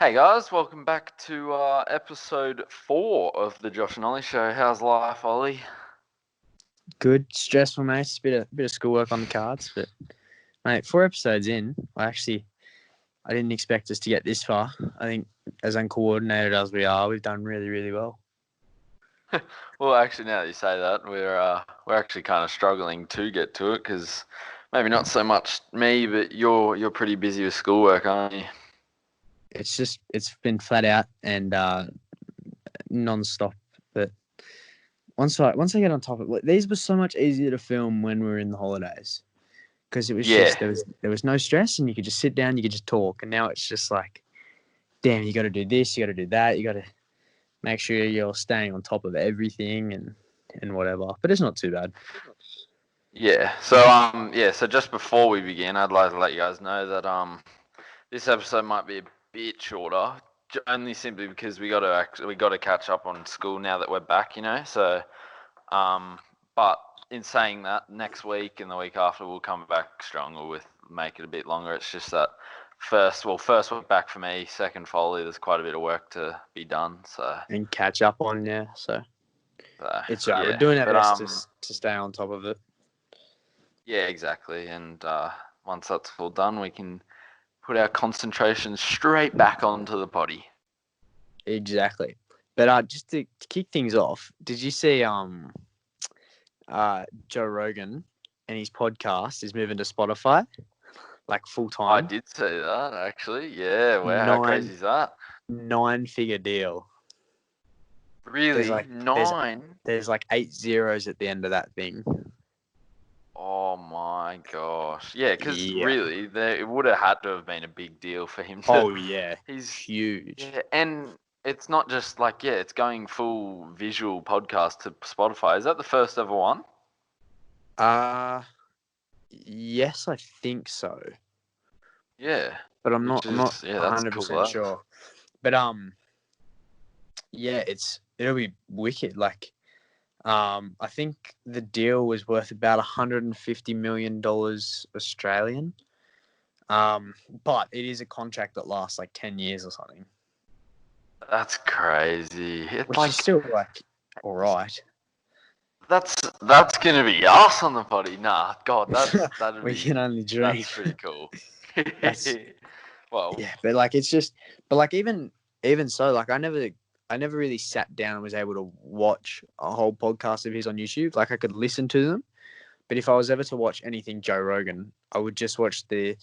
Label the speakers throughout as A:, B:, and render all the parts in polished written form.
A: Hey guys, welcome back to episode 4 of the Josh And Ollie Show. How's life, Ollie?
B: Good, stressful, mate. Just a bit of schoolwork on the cards, but mate, 4 episodes in, I didn't expect us to get this far. I think as uncoordinated as we are, we've done really, really well.
A: Well, actually, now that you say that, we're actually kind of struggling to get to it because maybe not so much me, but you're pretty busy with schoolwork, aren't you?
B: It's been flat out and non-stop. But once I get on top of it, these were so much easier to film when we were in the holidays because it was just there was no stress and you could just sit down, you could just talk. And now it's just like, damn, you got to do this, you got to do that, you got to make sure you're staying on top of everything and whatever. But it's not too bad.
A: Yeah. So just before we begin, I'd like to let you guys know that this episode might be a bit shorter, only simply because we got to catch up on school now that we're back, you know. So, but in saying that, next week and the week after we'll come back stronger with make it a bit longer. It's just that first week back for me, second Foley, there's quite a bit of work to be done. So
B: and catch up on, yeah. So it's right.
A: Yeah.
B: We're doing our best to stay on top of it.
A: Yeah, exactly. And once that's all done, we can put our concentration straight back onto the potty.
B: Exactly. But just to kick things off, did you see Joe Rogan and his podcast is moving to Spotify, like full time?
A: I did see that actually. Yeah, wow, how crazy is that?
B: 9-figure deal.
A: Really? Nine?
B: There's like 8 zeros at the end of that thing.
A: Oh my gosh. Yeah, because really, it would have had to have been a big deal for him to.
B: Oh yeah,
A: he's
B: huge.
A: Yeah, and it's not just like it's going full visual podcast to Spotify. Is that the first ever one?
B: Yes, I think so.
A: Yeah,
B: but I'm not 100% sure. But yeah, it'll be wicked. Like, I think the deal was worth about $150 million Australian. But it is a contract that lasts like 10 years or something.
A: That's crazy.
B: Which is still like all right.
A: That's gonna be us on the potty. Nah, God, that'd
B: we
A: be.
B: can only dream.
A: That's pretty cool.
B: Well, yeah, but like even so, like I never really sat down and was able to watch a whole podcast of his on YouTube. Like I could listen to them, but if I was ever to watch anything Joe Rogan, I would just watch the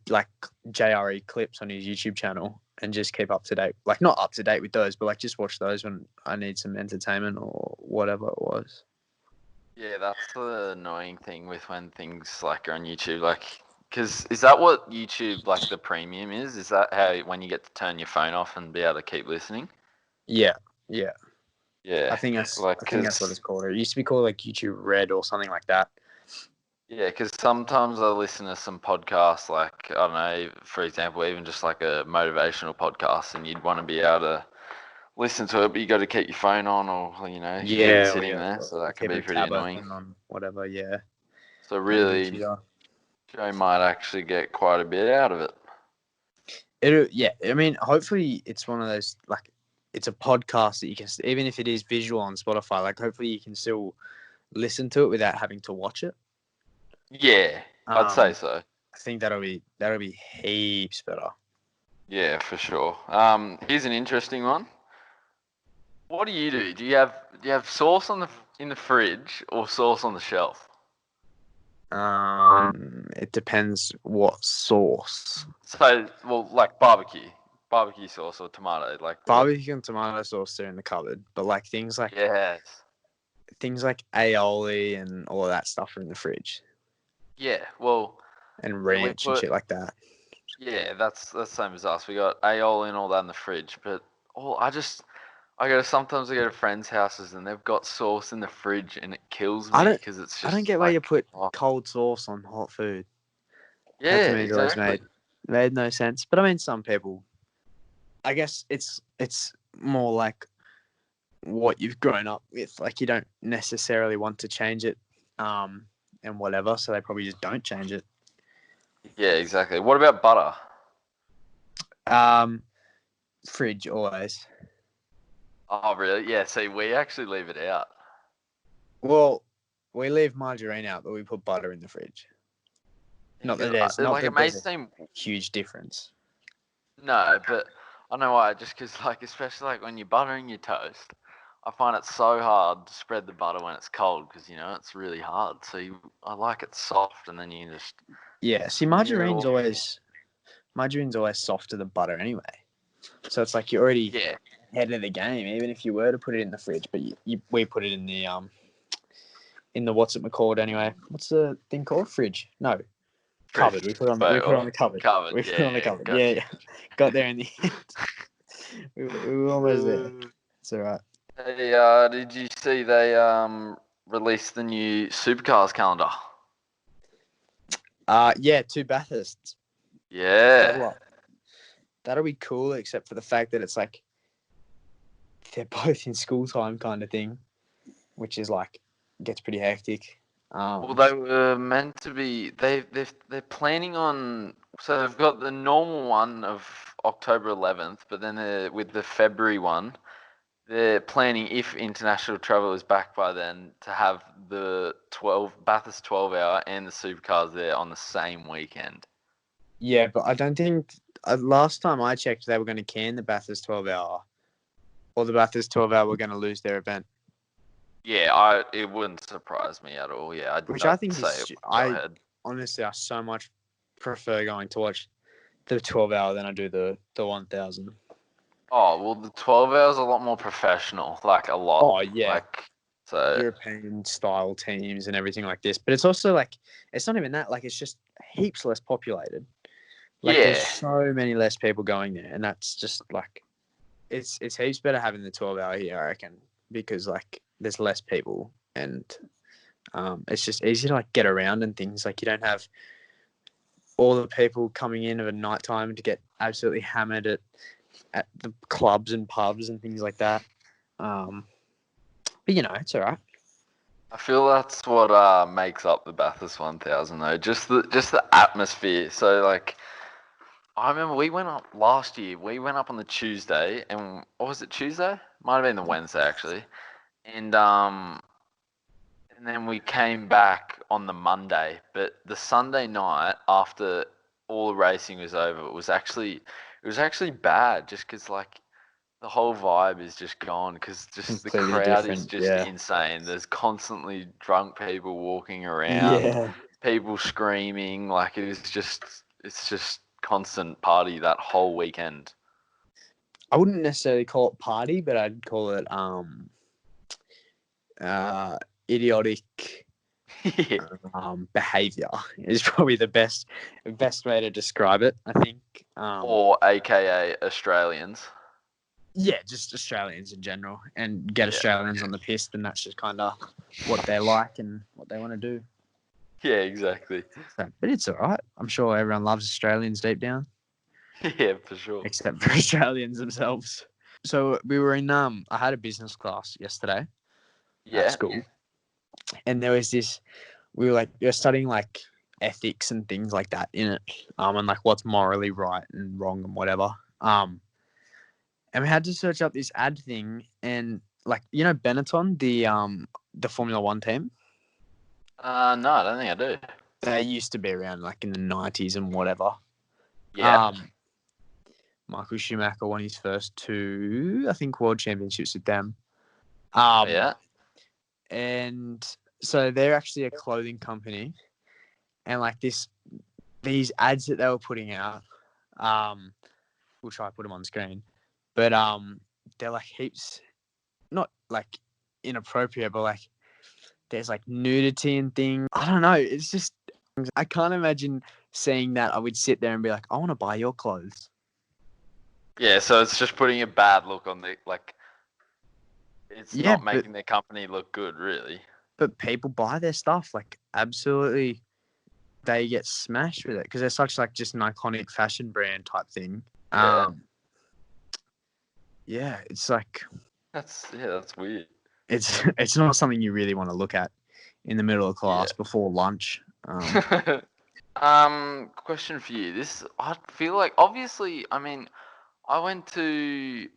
B: like JRE clips on his YouTube channel and just keep up to date. Like not up to date with those, but like just watch those when I need some entertainment or whatever it was.
A: Yeah, that's the annoying thing with when things like are on YouTube, like. Because is that what YouTube, like the premium is? Is that how when you get to turn your phone off and be able to keep listening?
B: Yeah.
A: Yeah.
B: I think that's what it's called. It used to be called like YouTube Red or something like that.
A: Yeah, because sometimes I listen to some podcasts, like, I don't know, for example, even just like a motivational podcast, and you'd want to be able to listen to it, but you got to keep your phone on or, you know, keep it sitting there. So that can be pretty annoying.
B: On whatever, yeah.
A: So really, Joe might actually get quite a bit out of it.
B: Yeah, I mean, hopefully it's one of those, like, it's a podcast that you can, even if it is visual on Spotify, like, hopefully you can still listen to it without having to watch it.
A: Yeah, I'd say so.
B: I think that'll be heaps better.
A: Yeah, for sure. Here's an interesting one. What do you do? Do you have sauce in the fridge or sauce on the shelf?
B: It depends what sauce.
A: So, well, like barbecue sauce or tomato, like
B: barbecue and tomato sauce are in the cupboard, but like things like aioli and all of that stuff are in the fridge.
A: Yeah, well,
B: and ranch and shit like that.
A: Yeah, that's the same as us. We got aioli and all that in the fridge, but sometimes I go to friends' houses and they've got sauce in the fridge and it kills me because it's just.
B: I don't get why you put cold sauce on hot food.
A: Yeah, that to me exactly.
B: Made no sense. But I mean, some people. I guess it's more like what you've grown up with. Like you don't necessarily want to change it, and whatever. So they probably just don't change it.
A: Yeah, exactly. What about butter?
B: Fridge always.
A: Oh, really? Yeah, see, we actually leave it out.
B: Well, we leave margarine out, but we put butter in the fridge. Not that there's a huge difference.
A: No, but I know why. Just because, like, especially like when you're buttering your toast, I find it so hard to spread the butter when it's cold because it's really hard. So I like it soft, and then you just
B: see, margarine's always softer than butter anyway. So it's like you're already ahead of the game, even if you were to put it in the fridge. But we put it in the what's it called anyway? What's the thing called? Fridge? No, cupboard. We put it on the cupboard. We put it on the cupboard. Yeah. Got there in the end. we were almost there. It's all right.
A: Hey, did you see they released the new Supercars calendar?
B: Yeah, 2 Bathursts.
A: Yeah.
B: That'll be cool, except for the fact that it's like they're both in school time kind of thing, which is like gets pretty hectic.
A: Well, they were meant to be. They're planning on. So they've got the normal one of October 11th, but then with the February one, they're planning, if international travel is back by then, to have the Bathurst 12-hour and the Supercars there on the same weekend.
B: Yeah, but I don't think last time I checked, they were going to can the Bathurst 12-hour, or the Bathurst 12-hour were going to lose their event.
A: Yeah, it wouldn't surprise me at all. Yeah,
B: I think honestly, I so much prefer going to watch the 12-hour than I do the 1000.
A: Oh well, the 12 hours a lot more professional, like a lot.
B: Oh yeah,
A: like so
B: European style teams and everything like this. But it's also like it's not even that. Like it's just heaps less populated. Like there's so many less people going there, and that's just like it's heaps better having the 12-hour here, I reckon, because like there's less people and it's just easy to like get around and things. Like you don't have all the people coming in of a night time to get absolutely hammered at the clubs and pubs and things like that. But it's all right.
A: I feel that's what makes up the Bathurst 1000 though. Just the atmosphere. So like, I remember we went up last year. We went up on the Tuesday, and what was it? Tuesday? Might have been the Wednesday actually. And then we came back on the Monday. But the Sunday night after all the racing was over, it was actually bad. Just because like the whole vibe is just gone because just the crowd is just insane. There's constantly drunk people walking around, people screaming. Like it's just constant party that whole weekend.
B: I wouldn't necessarily call it party, but I'd call it idiotic behavior is probably the best way to describe it, I think.
A: Or AKA Australians.
B: Yeah, just Australians in general, and get Australians on the piss, and that's just kind of what they like and what they want to do.
A: Yeah, exactly.
B: So, but it's all right. I'm sure everyone loves Australians deep down.
A: Yeah, for sure.
B: Except for Australians themselves. So we were in I had a business class yesterday at school, and there was this. We were studying like ethics and things like that in it, and like what's morally right and wrong and whatever. And we had to search up this ad thing, and like Benetton, the Formula One team.
A: No, I don't think I do.
B: They used to be around like in the 90s and whatever.
A: Yeah.
B: Michael Schumacher won his first 2, I think, world championships with them.
A: Yeah.
B: And so they're actually a clothing company, and like these ads that they were putting out, we'll try to put them on screen, but they're like heaps, not like inappropriate, but like there's like nudity and things. I don't know. It's just I can't imagine seeing that. I would sit there and be like, I want to buy your clothes.
A: Yeah, so it's just putting a bad look on the like. It's not making their company look good, really.
B: But people buy their stuff, like absolutely. They get smashed with it because they're such like just an iconic fashion brand type thing. Yeah, it's like
A: that's weird.
B: It's not something you really want to look at in the middle of class before lunch.
A: Question for you. I feel like obviously, I mean, I went to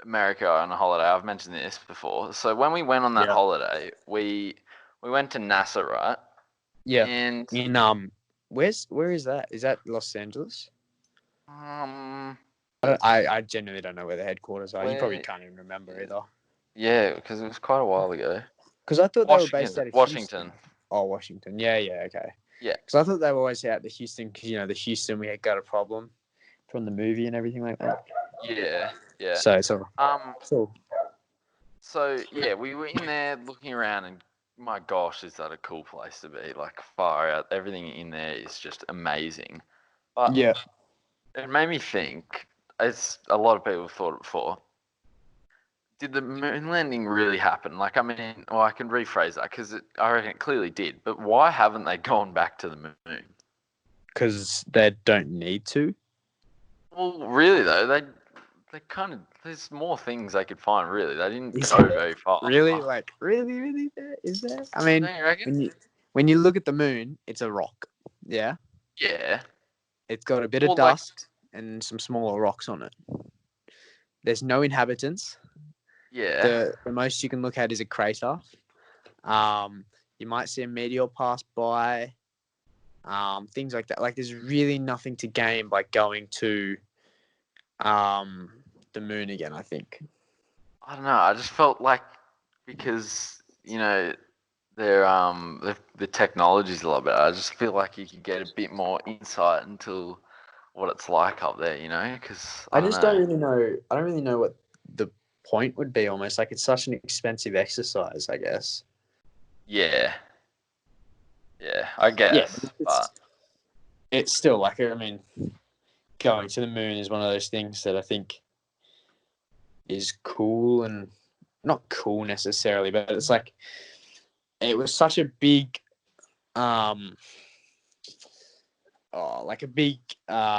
A: America on a holiday. I've mentioned this before. So when we went on that holiday, we went to NASA, right?
B: Yeah.
A: And
B: where is that? Is that Los Angeles?
A: I
B: genuinely don't know where the headquarters are. You probably can't even remember either.
A: Yeah, because it was quite a while ago.
B: Because I thought they were based out of
A: Washington.
B: Houston. Oh, Washington. Yeah, okay.
A: Yeah.
B: Because I thought they were always out to Houston because, the Houston, we had got a problem from the movie and everything like that.
A: Yeah.
B: So
A: yeah, we were in there looking around and my gosh, is that a cool place to be? Like far out. Everything in there is just amazing. But
B: yeah.
A: It made me think, as a lot of people have thought it before, did the moon landing really happen? Like, I mean, well, I can rephrase that because I reckon it clearly did. But why haven't they gone back to the moon?
B: Because they don't need to.
A: Well, really though, they kind of there's more things they could find. Really, they didn't go very far.
B: Really, really, is there? I mean, when you look at the moon, it's a rock. Yeah.
A: Yeah.
B: It's got a bit of dust and some smaller rocks on it. There's no inhabitants.
A: Yeah.
B: The most you can look at is a crater. You might see a meteor pass by. Things like that. Like, there's really nothing to gain by going to the moon again, I think.
A: I don't know. I just felt like because the technology's a lot better. I just feel like you could get a bit more insight into what it's like up there, because I
B: don't really know. I don't really know what the point would be. Almost like it's such an expensive exercise, I guess.
A: Yeah, I guess.
B: Yeah,
A: but
B: it's still like, I mean, going to the moon is one of those things that I think is cool, and not cool necessarily, but it's like it was such a big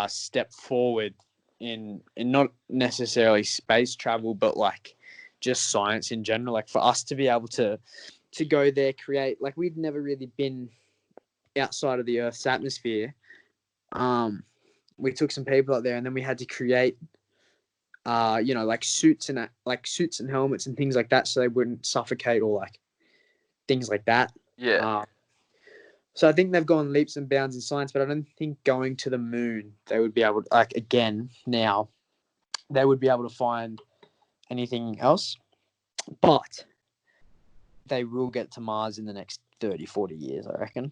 B: step forward in not necessarily space travel, but like just science in general. Like, for us to be able to go there, create, like, we'd never really been outside of the Earth's atmosphere. We took some people out there, and then we had to create like suits and helmets and things like that, so they wouldn't suffocate or like things like that.
A: Yeah.
B: So I think they've gone leaps and bounds in science, but I don't think going to the moon, they would be able to, like, again, now, they would be able to find anything else. But they will get to Mars in the next 30, 40 years, I reckon.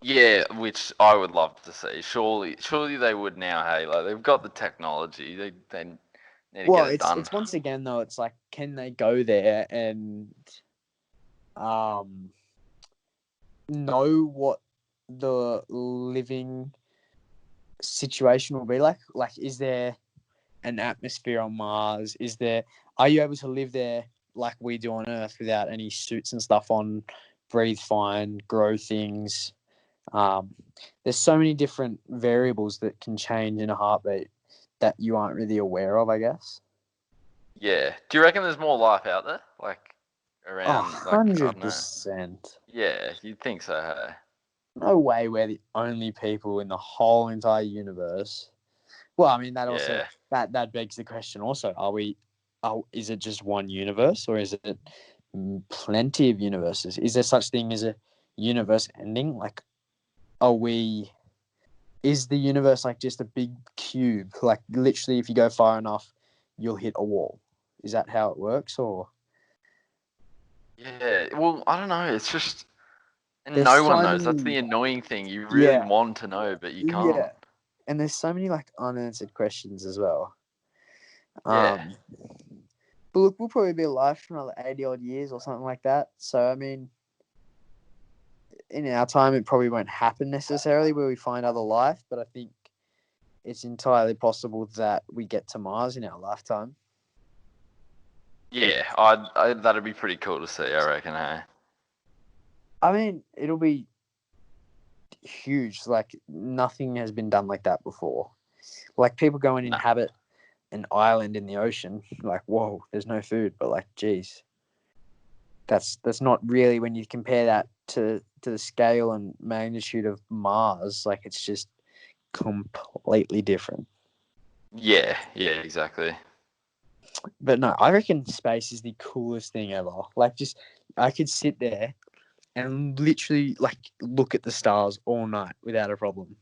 A: Yeah, which I would love to see. Surely they would now, hey? Like, they've got the technology. They need to get it done.
B: It's once again, though, it's like, can they go there and know what the living situation will be like? Like, is there an atmosphere on Mars? Are you able to live there like we do on Earth without any suits and stuff on, breathe fine, grow things? There's so many different variables that can change in a heartbeat that you aren't really aware of, I guess.
A: Yeah. Do you reckon there's more life out there? Like, around,
B: 100%.
A: Yeah, you'd think so, hey?
B: No way we're the only people in the whole entire universe. Well, I mean, that also that begs the question also, is it just one universe, or is it plenty of universes? Is there such thing as a universe ending? Like, is the universe like just a big cube? Like, literally, if you go far enough, you'll hit a wall. Is that how it works, or?
A: Yeah, well, I don't know. It's just, and no one knows. That's the annoying thing. You really want to know, but you can't.
B: Yeah, and there's so many like unanswered questions as well.
A: Yeah.
B: But look, we'll probably be alive for another 80 odd years or something like that. So, I mean, in our time, it probably won't happen necessarily where we find other life, but I think it's entirely possible that we get to Mars in our lifetime.
A: Yeah, that'd be pretty cool to see, I reckon, hey?
B: I mean, it'll be huge. Like, nothing has been done like that before. Like, people go and inhabit an island in the ocean. Like, whoa, there's no food. But, like, geez, that's not really, when you compare that to the scale and magnitude of Mars, like, it's just completely different.
A: Yeah, exactly.
B: But no, I reckon space is the coolest thing ever. Like, just I could sit there and literally like look at the stars all night without a problem.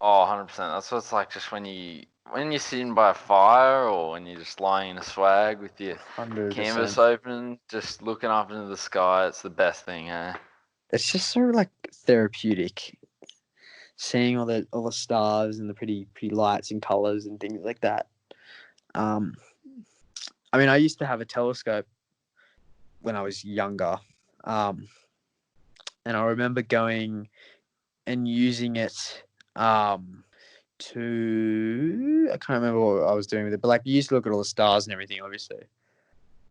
A: Oh, 100%. That's what it's like just when you're sitting by a fire or when you're just lying in a swag with your
B: 100%.
A: canvas open, just looking up into the sky. It's the best thing, eh?
B: It's just so like therapeutic, seeing all the stars and the pretty lights and colors and things like that. Um, I mean, I used to have a telescope when I was younger, and I remember going and using it to I can't remember what I was doing with it, but like you used to look at all the stars and everything, obviously,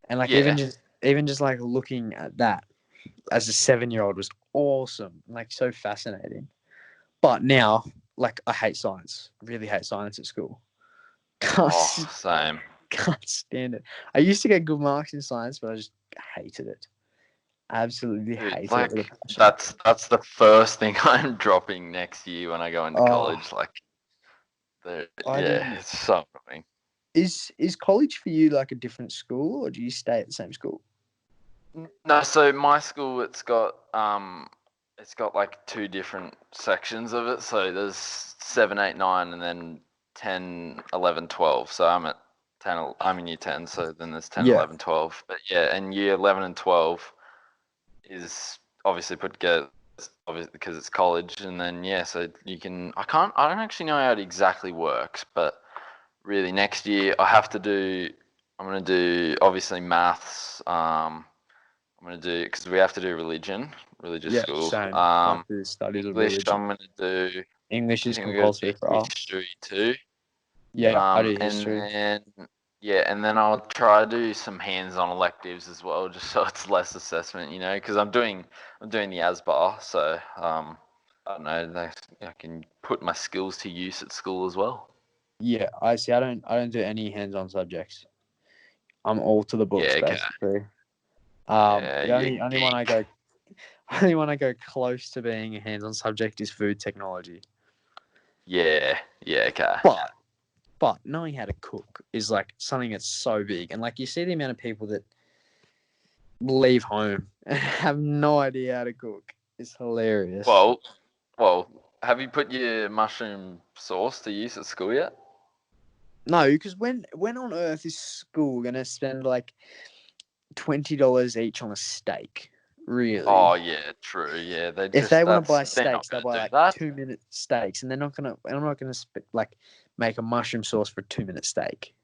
B: and like
A: Yeah.
B: even just like looking at that as a 7-year-old was awesome, like so fascinating. But now, like I hate science, really hate science at school. Can't
A: Oh, same.
B: can't stand it. I used to get good marks in science, but I just hated it. Absolutely
A: Dude,
B: hated it with a
A: like
B: passion.
A: that's the first thing I'm dropping next year when I go into
B: Oh,
A: college. Like,
B: I
A: yeah,
B: didn't.
A: it's so annoying.
B: Is college for you like a different school, or do you stay at the same school?
A: No, so my school it's got like two different sections of it. So there's 7, 8, 9, and then 10, 11, 12. So I'm at 10. I'm in year 10. So then there's 10,
B: Yeah.
A: 11, 12. But yeah, and year 11 and 12 is obviously put together obviously because it's college, and then yeah, so you can. I don't actually know how it exactly works, but really next year I have to do. I'm gonna do obviously maths. I'm gonna do because we have to do religious
B: Yeah,
A: school.
B: same. Like the studies of
A: English
B: religion.
A: I'm gonna do.
B: English
A: I
B: is
A: think we got to
B: compulsory for
A: do
B: us.
A: history too.
B: Yeah, I do
A: And
B: history.
A: then yeah, and then I'll try to do some hands-on electives as well, just so it's less assessment, because I'm doing the ASBAR, so I don't know, I can put my skills to use at school as well.
B: Yeah, I see. I don't do any hands-on subjects. I'm all to the books
A: Yeah, okay.
B: basically.
A: Yeah,
B: The
A: you
B: only one I
A: geek.
B: go only one I go close to being a hands-on subject is food technology.
A: Yeah, okay.
B: But knowing how to cook is like something that's so big, and like you see the amount of people that leave home and have no idea how to cook. It's hilarious.
A: Well, well, have you put your mushroom sauce to use at school yet?
B: No, because when on earth is school gonna spend like $20 each on a steak?
A: Oh
B: Really?
A: yeah, true. Yeah, they
B: If
A: just
B: they want to
A: that's
B: buy
A: they're not
B: steaks, they'll
A: gonna
B: buy
A: do
B: like
A: that.
B: 2-minute steaks, and they're not gonna. I'm not gonna like make a mushroom sauce for a 2-minute steak.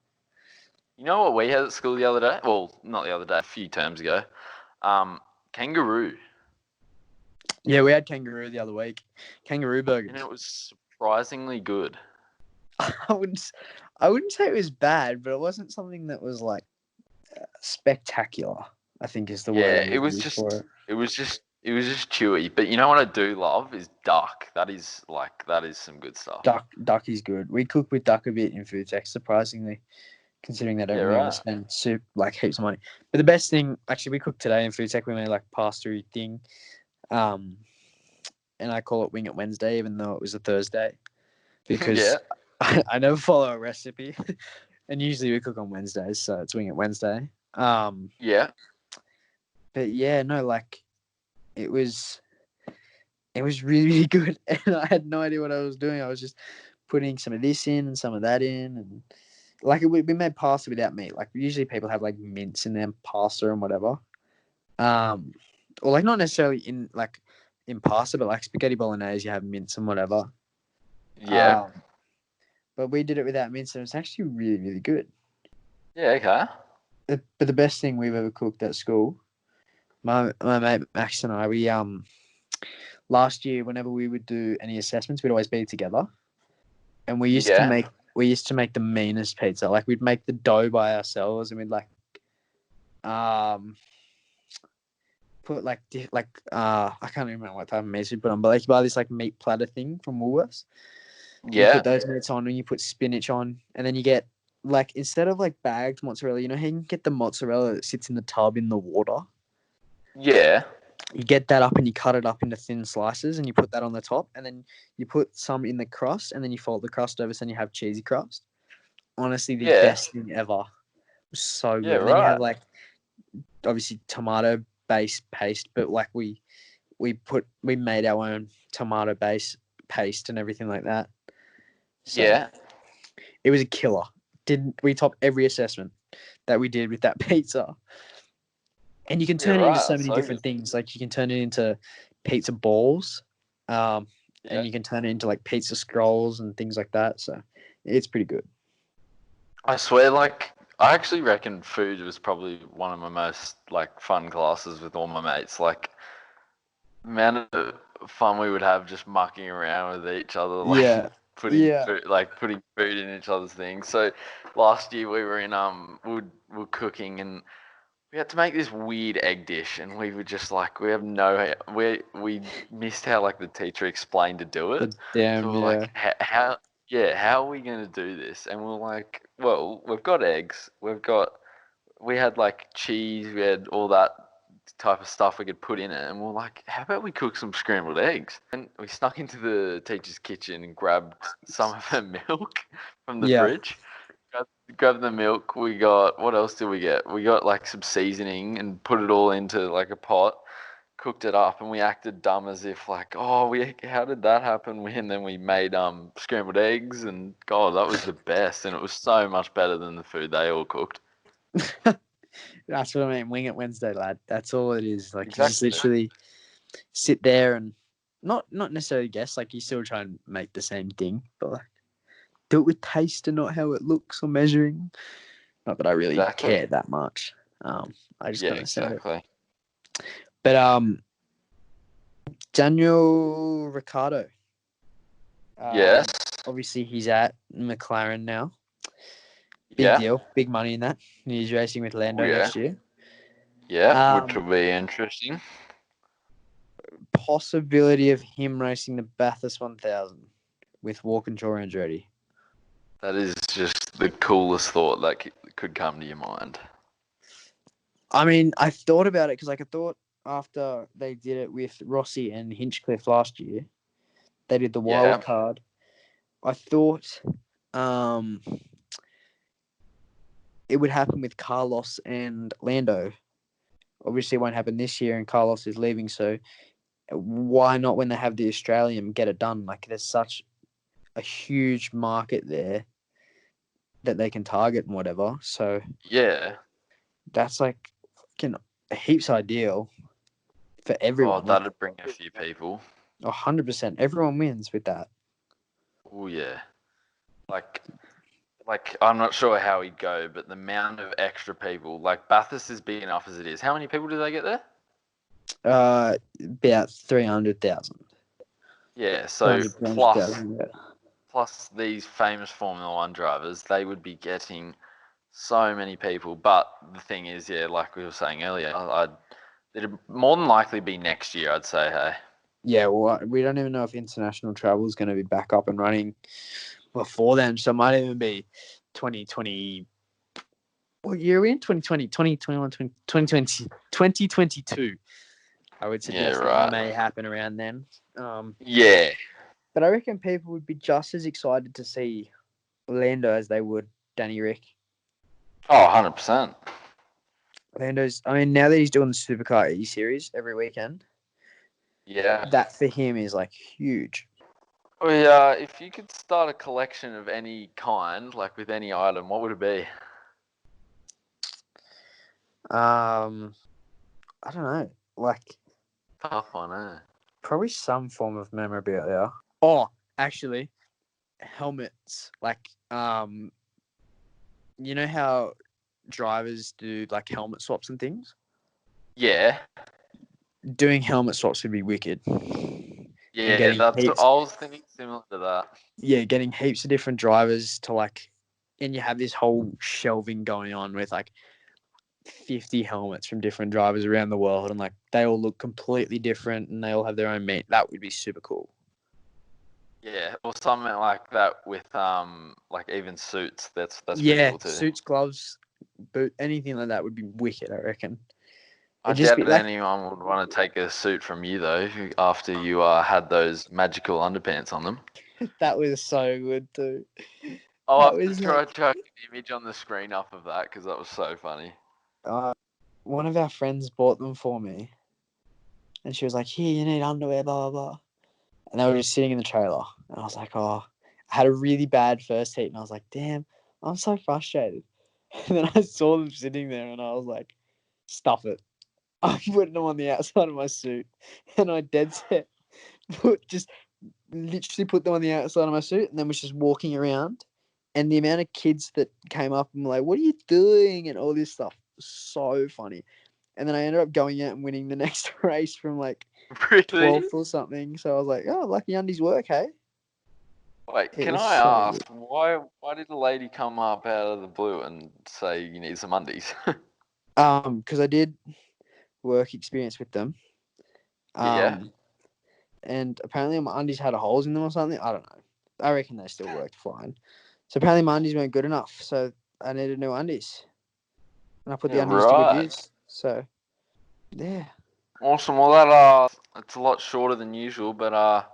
A: You know what we had at school the other day? Well, not the other day, a few terms ago. Um, Kangaroo,
B: Yeah, we had kangaroo the other week. Kangaroo
A: and
B: burgers.
A: it was surprisingly good.
B: I wouldn't. I wouldn't say it was bad, but it wasn't something that was like spectacular. I think is the word
A: Yeah,
B: I would use for it.
A: it was just chewy. But you know what I do love is duck. That is some good stuff.
B: Duck is good. We cook with duck a bit in food tech, surprisingly, considering they don't
A: Yeah,
B: really want to
A: right.
B: spend soup like heaps of money. But the best thing, actually, we cooked today in food tech. We made like pasta thing, um, and I call it Wing It Wednesday, even though it was a Thursday, because
A: Yeah,
B: I never follow a recipe, and usually we cook on Wednesdays, so it's Wing It Wednesday.
A: yeah.
B: But yeah, no, like it was really, really good, and I had no idea what I was doing. I was just putting some of this in and some of that in, and like we made pasta without meat. Like usually people have like mince in their pasta and whatever. Um, or like not necessarily in pasta, but like spaghetti bolognese, you have mince and whatever.
A: Yeah.
B: Um, but we did it without mince, and it's actually really, really good.
A: Yeah, okay.
B: But the best thing we've ever cooked at school, my mate Max and I, we last year whenever we would do any assessments, we'd always be together, and
A: Yeah.
B: we used to make the meanest pizza. Like we'd make the dough by ourselves, and we'd like um put I can't remember what type of meat we put on, but like you buy this like meat platter thing from Woolworths. You
A: Yeah.
B: put those meats on and you put spinach on, and then you get like instead of like bagged mozzarella, you know how you can get the mozzarella that sits in the tub in the water.
A: Yeah.
B: You get that up and you cut it up into thin slices and you put that on the top, and then you put some in the crust, and then you fold the crust over so then you have cheesy crust. honestly the
A: Yeah.
B: best thing ever. It was so good.
A: Yeah,
B: And then you have
A: right.
B: like obviously tomato based paste, but like we made our own tomato based paste and everything like that. So
A: Yeah.
B: it was a killer. Didn't we top every assessment that we did with that pizza? And you can
A: Yeah,
B: turn it into
A: right.
B: so
A: That's
B: many
A: so
B: different
A: good.
B: things. Like you can turn it into pizza balls, and
A: Yeah.
B: you can turn it into like pizza scrolls and things like that. So it's pretty good.
A: I swear, like, I actually reckon food was probably one of my most, like, fun classes with all my mates. Like, the amount of fun we would have just mucking around with each other, like,
B: Yeah, yeah.
A: putting food in each other's things. So, last year we were in, we were cooking and we had to make this weird egg dish, and we were just like, we have no, we missed how like the teacher explained to do it.
B: The damn
A: So we're
B: yeah.
A: like, how are we gonna do this? And we're like, well, we've got eggs, we had like cheese, we had all that type of stuff we could put in it, and we're like, how about we cook some scrambled eggs? And we snuck into the teacher's kitchen and grabbed some of her milk from the
B: Yeah.
A: fridge. Grab the milk. We got, what else did we get? We got like some seasoning and put it all into like a pot, cooked it up, and we acted dumb as if like, oh, how did that happen? And then we made scrambled eggs, and God, that was the best, and it was so much better than the food they all cooked.
B: That's what I mean. Wing it Wednesday, lad. That's all it is. Like you just
A: Exactly.
B: literally sit there and not necessarily guess. Like you still try and make the same thing, but like do it with taste and not how it looks or measuring. Not that I really
A: Exactly.
B: care that much. I just
A: Yeah,
B: kind of said it.
A: exactly.
B: But Daniel Ricciardo.
A: Yes.
B: Obviously he's at McLaren now. Big
A: Yeah.
B: deal, big money in that. He's racing with
A: Oh
B: Lando
A: yeah.
B: next year.
A: Yeah, which will be interesting.
B: Possibility of him racing the Bathurst 1000 with Walk and Shaw Andretti.
A: That is just the coolest thought that could come to your mind.
B: I mean, I thought about it because like I thought after they did it with Rossi and Hinchcliffe last year, they did the wild card. I thought it would happen with Carlos and Lando. Obviously, it won't happen this year, and Carlos is leaving. So why not, when they have the Australian, get it done? Like there's such a huge market there that they can target and whatever. So
A: yeah,
B: that's like fucking heaps ideal for everyone.
A: oh, that'd bring a few people.
B: 100%. Everyone wins with that.
A: Oh yeah, like I'm not sure how he'd go, but the amount of extra people, like Bathurst is big enough as it is. How many people do they get there?
B: About 300,000.
A: Yeah, so
B: 300,000, yeah.
A: plus these famous Formula One drivers, they would be getting so many people. But the thing is, yeah, like we were saying earlier, it'd more than likely be next year, I'd say. Hey.
B: Yeah, well, we don't even know if international travel is going to be back up and running before then. So it might even be 2020. What year are we in? 2020, 2021, 2020, 2022. I would suggest that may happen around then.
A: Yeah.
B: But I reckon people would be just as excited to see Lando as they would Danny Rick.
A: Oh, 100%.
B: Lando's, I mean, now that he's doing the Supercar E Series every weekend,
A: yeah,
B: that for him is like huge.
A: Well, if you could start a collection of any kind, like with any item, what would it be?
B: I don't know, like
A: Tough one, eh?
B: probably some form of memorabilia. Oh, actually, helmets. Like, you know how drivers do like helmet swaps and things?
A: Yeah.
B: Doing helmet swaps would be wicked.
A: Yeah, I was thinking similar to that.
B: Yeah, getting heaps of different drivers to like, and you have this whole shelving going on with like 50 helmets from different drivers around the world, and like they all look completely different and they all have their own meat. That would be super cool.
A: Yeah, or something like that with like even suits. That's pretty cool too.
B: Suits, gloves, boot, anything like that would be wicked, I reckon.
A: I
B: It'd just be
A: doubt
B: like
A: anyone would want to take a suit from you though after you had those magical underpants on them.
B: that was so good too.
A: I'll
B: That
A: have to
B: was
A: try
B: like,
A: to chuck an image on the screen up of that because that was so funny.
B: one of our friends bought them for me, and she was like, "Here, you need underwear, blah blah blah." And they were just sitting in the trailer, and I was like, "Oh," I had a really bad first heat, and I was like, "Damn, I'm so frustrated." And then I saw them sitting there, and I was like, "Stuff it." I'm putting them on the outside of my suit, and I dead set just literally put them on the outside of my suit, and then was just walking around. And the amount of kids that came up and were like, "What are you doing?" and all this stuff was so funny. And then I ended up going out and winning the next race from like
A: Really?
B: 12th or something. So I was like, "Oh, lucky undies work, hey?"
A: Wait,
B: It
A: can
B: was
A: I
B: so
A: ask
B: good.
A: why did the lady come up out of the blue and say you need some undies?
B: Because I did work experience with them.
A: Yeah.
B: And apparently my undies had holes in them or something. I don't know. I reckon they still worked fine. So apparently my undies weren't good enough. So I needed new undies. And I put the
A: Yeah,
B: undies to good
A: right.
B: use. So yeah.
A: Awesome. Well, it's a lot shorter than usual, but I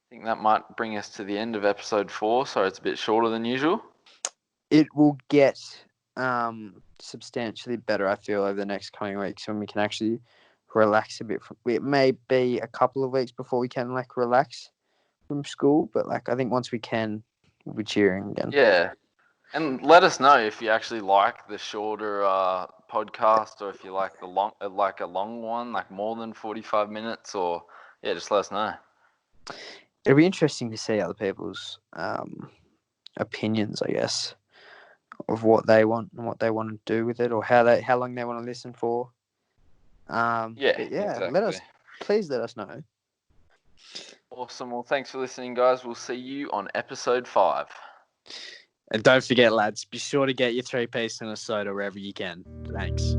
A: think that might bring us to the end of episode 4. So it's a bit shorter than usual.
B: It will get substantially better, I feel, over the next coming weeks when we can actually relax a bit. It may be a couple of weeks before we can like relax from school, but like I think once we can, we'll be cheering again.
A: Yeah. And let us know if you actually like the shorter podcast, or if you like like a long one, like more than 45 minutes, or yeah, just let us know.
B: It'll be interesting to see other people's opinions, I guess, of what they want and what they want to do with it, or how long they want to listen for.
A: Yeah,
B: But yeah,
A: exactly.
B: please let us know.
A: Awesome. Well, thanks for listening, guys. We'll see you on episode 5.
B: And don't forget, lads, be sure to get your 3-piece and a soda wherever you can. Thanks.